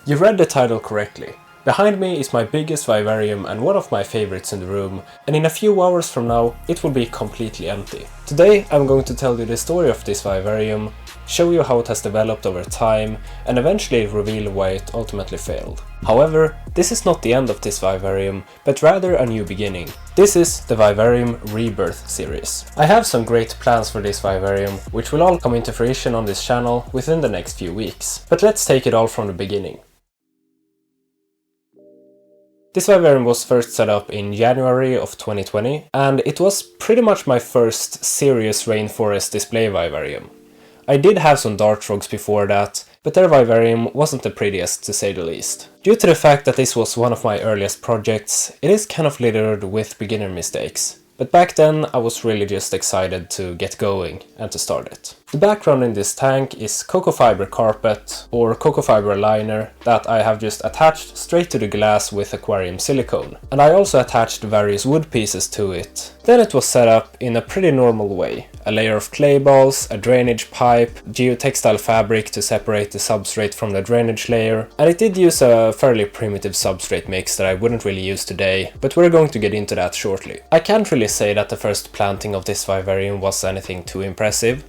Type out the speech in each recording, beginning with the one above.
You read the title correctly. Behind me is my biggest vivarium and one of my favorites in the room, and in a few hours from now it will be completely empty. Today I'm going to tell you the story of this vivarium, show you how it has developed over time, and eventually reveal why it ultimately failed. However, this is not the end of this vivarium, but rather a new beginning. This is the Vivarium Rebirth series. I have some great plans for this vivarium, which will all come into fruition on this channel within the next few weeks. But let's take it all from the beginning. This vivarium was first set up in January of 2020, and it was pretty much my first serious rainforest display vivarium. I did have some dart frogs before that, but their vivarium wasn't the prettiest to say the least. Due to the fact that this was one of my earliest projects, it is kind of littered with beginner mistakes. But back then I was really just excited to get going and to start it. The background in this tank is cocoa fiber carpet or cocoa fiber liner that I have just attached straight to the glass with aquarium silicone. And I also attached various wood pieces to it. Then it was set up in a pretty normal way. A layer of clay balls, a drainage pipe, geotextile fabric to separate the substrate from the drainage layer, and it did use a fairly primitive substrate mix that I wouldn't really use today, but we're going to get into that shortly. I can't really say that the first planting of this vivarium was anything too impressive.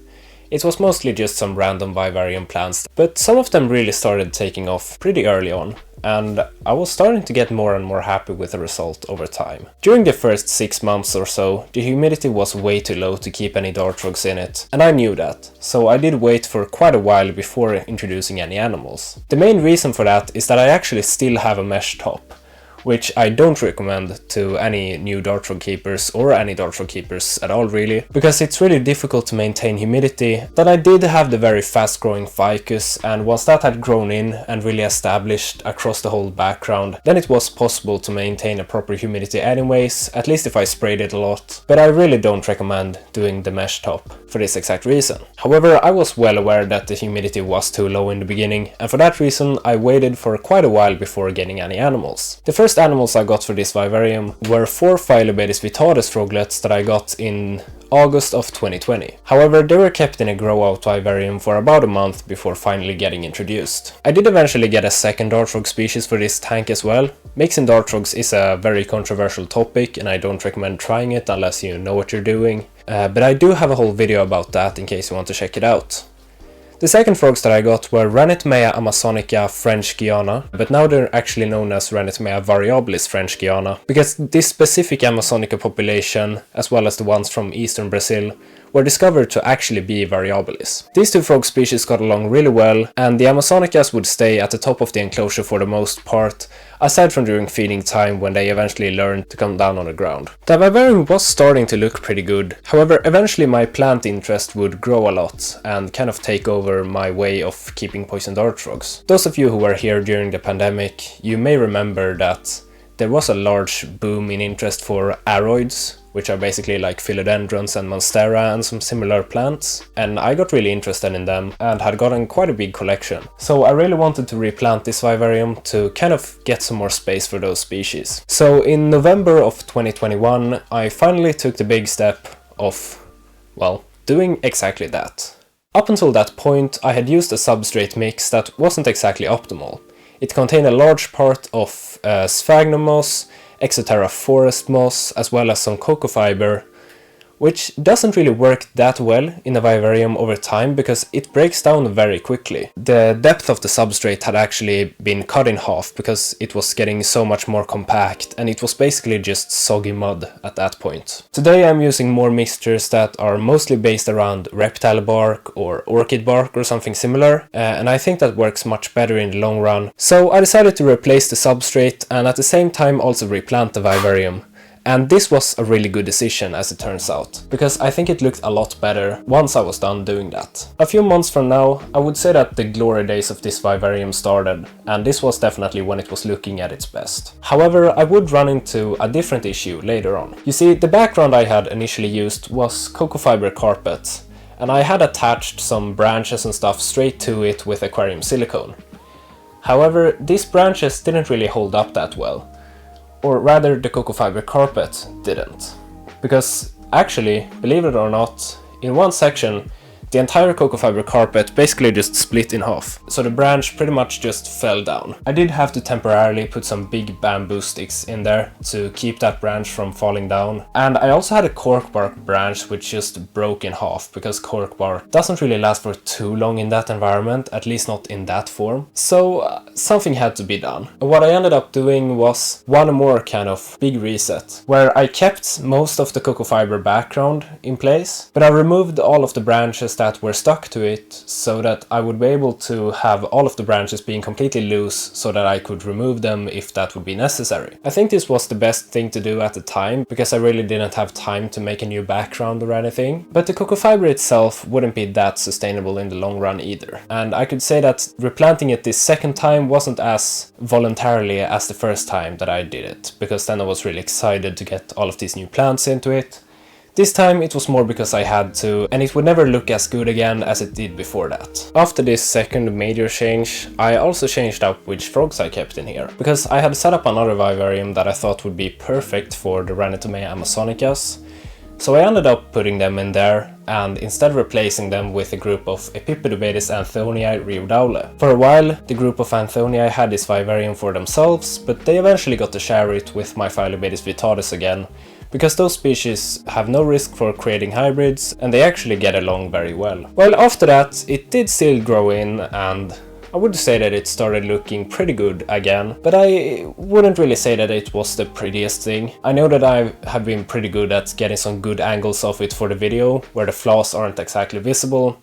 It was mostly just some random vivarium plants, but some of them really started taking off pretty early on, and I was starting to get more and more happy with the result over time. During the first 6 months or so, the humidity was way too low to keep any dart frogs in it, and I knew that, so I did wait for quite a while before introducing any animals. The main reason for that is that I actually still have a mesh top, which I don't recommend to any new dart frog keepers or any dart frog keepers at all really, because it's really difficult to maintain humidity. Then I did have the very fast growing ficus, and once that had grown in and really established across the whole background, then it was possible to maintain a proper humidity anyways, at least if I sprayed it a lot, but I really don't recommend doing the mesh top for this exact reason. However, I was well aware that the humidity was too low in the beginning, and for that reason I waited for quite a while before getting any animals. The first animals I got for this vivarium were 4 Phyllobates vittatus froglets that I got in August of 2020. However, they were kept in a grow-out vivarium for about a month before finally getting introduced. I did eventually get a second dart frog species for this tank as well. Mixing dart frogs is a very controversial topic, and I don't recommend trying it unless you know what you're doing. But I do have a whole video about that in case you want to check it out. The second frogs that I got were Ranitmea amazonica French Guiana, but now they're actually known as Ranitmea variabilis French Guiana, because this specific amazonica population, as well as the ones from eastern Brazil, were discovered to actually be variabilis. These two frog species got along really well, and the amazonicas would stay at the top of the enclosure for the most part, aside from during feeding time when they eventually learned to come down on the ground. The vivarium was starting to look pretty good, however eventually my plant interest would grow a lot and kind of take over my way of keeping poison dart frogs. Those of you who were here during the pandemic, you may remember that there was a large boom in interest for aroids, which are basically like philodendrons and monstera and some similar plants, and I got really interested in them and had gotten quite a big collection. So I really wanted to replant this vivarium to kind of get some more space for those species. So in November of 2021 I finally took the big step of, well, doing exactly that. Up until that point I had used a substrate mix that wasn't exactly optimal. It contained a large part of sphagnum moss, Exoterra forest moss, as well as some cocoa fiber, which doesn't really work that well in a vivarium over time because it breaks down very quickly. The depth of the substrate had actually been cut in half because it was getting so much more compact, and it was basically just soggy mud at that point. Today I'm using more mixtures that are mostly based around reptile bark or orchid bark or something similar, and I think that works much better in the long run. So I decided to replace the substrate and at the same time also replant the vivarium. And this was a really good decision, as it turns out, because I think it looked a lot better once I was done doing that. A few months from now, I would say that the glory days of this vivarium started, and this was definitely when it was looking at its best. However, I would run into a different issue later on. You see, the background I had initially used was cocoa fiber carpet, and I had attached some branches and stuff straight to it with aquarium silicone. However, these branches didn't really hold up that well. Or rather, the cocoa fiber carpet didn't. Because actually, believe it or not, in one section the entire cocoa fiber carpet basically just split in half. So the branch pretty much just fell down. I did have to temporarily put some big bamboo sticks in there to keep that branch from falling down. And I also had a cork bark branch which just broke in half, because cork bark doesn't really last for too long in that environment, at least not in that form. So something had to be done. What I ended up doing was one more kind of big reset, where I kept most of the cocoa fiber background in place, but I removed all of the branches that were stuck to it so that I would be able to have all of the branches being completely loose so that I could remove them if that would be necessary. I think this was the best thing to do at the time, because I really didn't have time to make a new background or anything. But the cocoa fiber itself wouldn't be that sustainable in the long run either. And I could say that replanting it this second time wasn't as voluntarily as the first time that I did it, because then I was really excited to get all of these new plants into it. This time it was more because I had to, and it would never look as good again as it did before that. After this second major change, I also changed up which frogs I kept in here, because I had set up another vivarium that I thought would be perfect for the Ranitomea amazonicas. So I ended up putting them in there, and instead replacing them with a group of Epipedobates anthonii riodaule. For a while, the group of anthonii had this vivarium for themselves, but they eventually got to share it with my Phyllobates vittatus again, because those species have no risk for creating hybrids, and they actually get along very well. Well, after that, it did still grow in, and I would say that it started looking pretty good again, but I wouldn't really say that it was the prettiest thing. I know that I have been pretty good at getting some good angles of it for the video, where the flaws aren't exactly visible.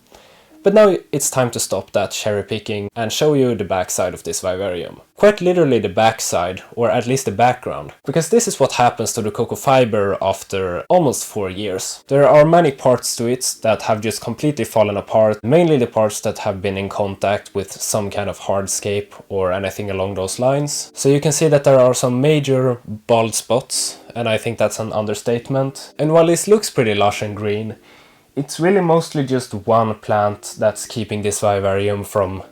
But now it's time to stop that cherry picking and show you the backside of this vivarium. Quite literally the backside, or at least the background, because this is what happens to the cocoa fiber after almost 4 years. There are many parts to it that have just completely fallen apart, mainly the parts that have been in contact with some kind of hardscape or anything along those lines. So you can see that there are some major bald spots, and I think that's an understatement. And while this looks pretty lush and green, it's really mostly just one plant that's keeping this vivarium from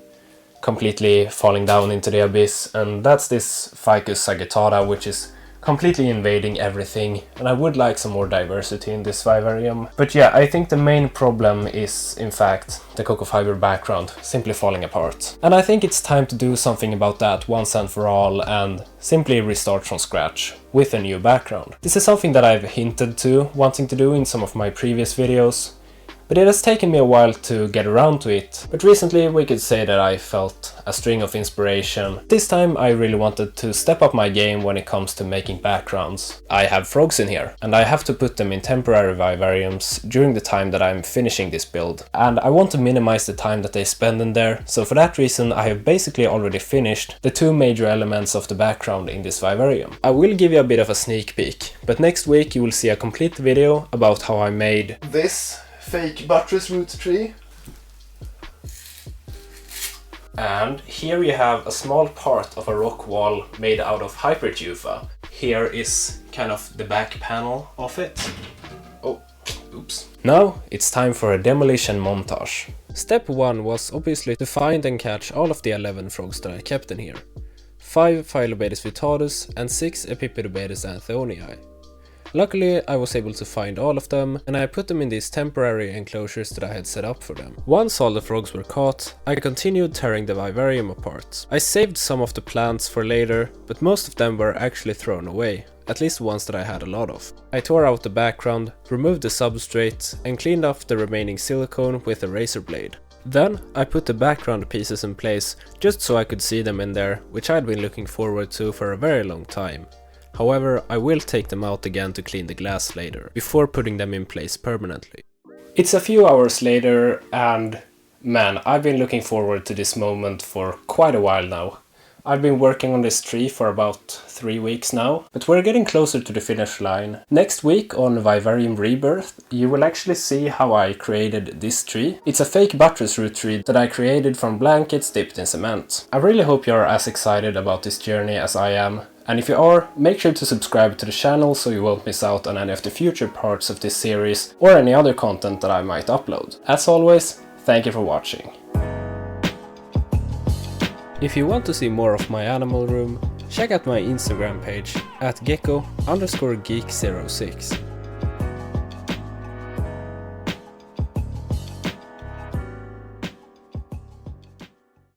completely falling down into the abyss, and that's this Ficus sagittata, which is completely invading everything, and I would like some more diversity in this vivarium. But yeah, I think the main problem is, in fact, the cocoa fiber background simply falling apart. And I think it's time to do something about that once and for all, and simply restart from scratch with a new background. This is something that I've hinted to wanting to do in some of my previous videos, but it has taken me a while to get around to it. But recently we could say that I felt a string of inspiration. This time I really wanted to step up my game when it comes to making backgrounds. I have frogs in here, and I have to put them in temporary vivariums during the time that I'm finishing this build. And I want to minimize the time that they spend in there, so for that reason I have basically already finished the 2 major elements of the background in this vivarium. I will give you a bit of a sneak peek, but next week you will see a complete video about how I made this fake buttress root tree. And here you have a small part of a rock wall made out of hypertufa. Here is kind of the back panel of it. Oh, oops. Now it's time for a demolition montage. Step 1 was obviously to find and catch all of the 11 frogs that I kept in here. 5 Phyllobates vittatus and 6 Epipedobates anthonii. Luckily, I was able to find all of them, and I put them in these temporary enclosures that I had set up for them. Once all the frogs were caught, I continued tearing the vivarium apart. I saved some of the plants for later, but most of them were actually thrown away, at least ones that I had a lot of. I tore out the background, removed the substrate, and cleaned off the remaining silicone with a razor blade. Then I put the background pieces in place just so I could see them in there, which I had been looking forward to for a very long time. However, I will take them out again to clean the glass later, before putting them in place permanently. It's a few hours later, and man, I've been looking forward to this moment for quite a while now. I've been working on this tree for about 3 weeks now, but we're getting closer to the finish line. Next week on Vivarium Rebirth, you will actually see how I created this tree. It's a fake buttress root tree that I created from blankets dipped in cement. I really hope you're as excited about this journey as I am. And if you are, make sure to subscribe to the channel so you won't miss out on any of the future parts of this series or any other content that I might upload. As always, thank you for watching. If you want to see more of my animal room, check out my Instagram page at gecko_geek06.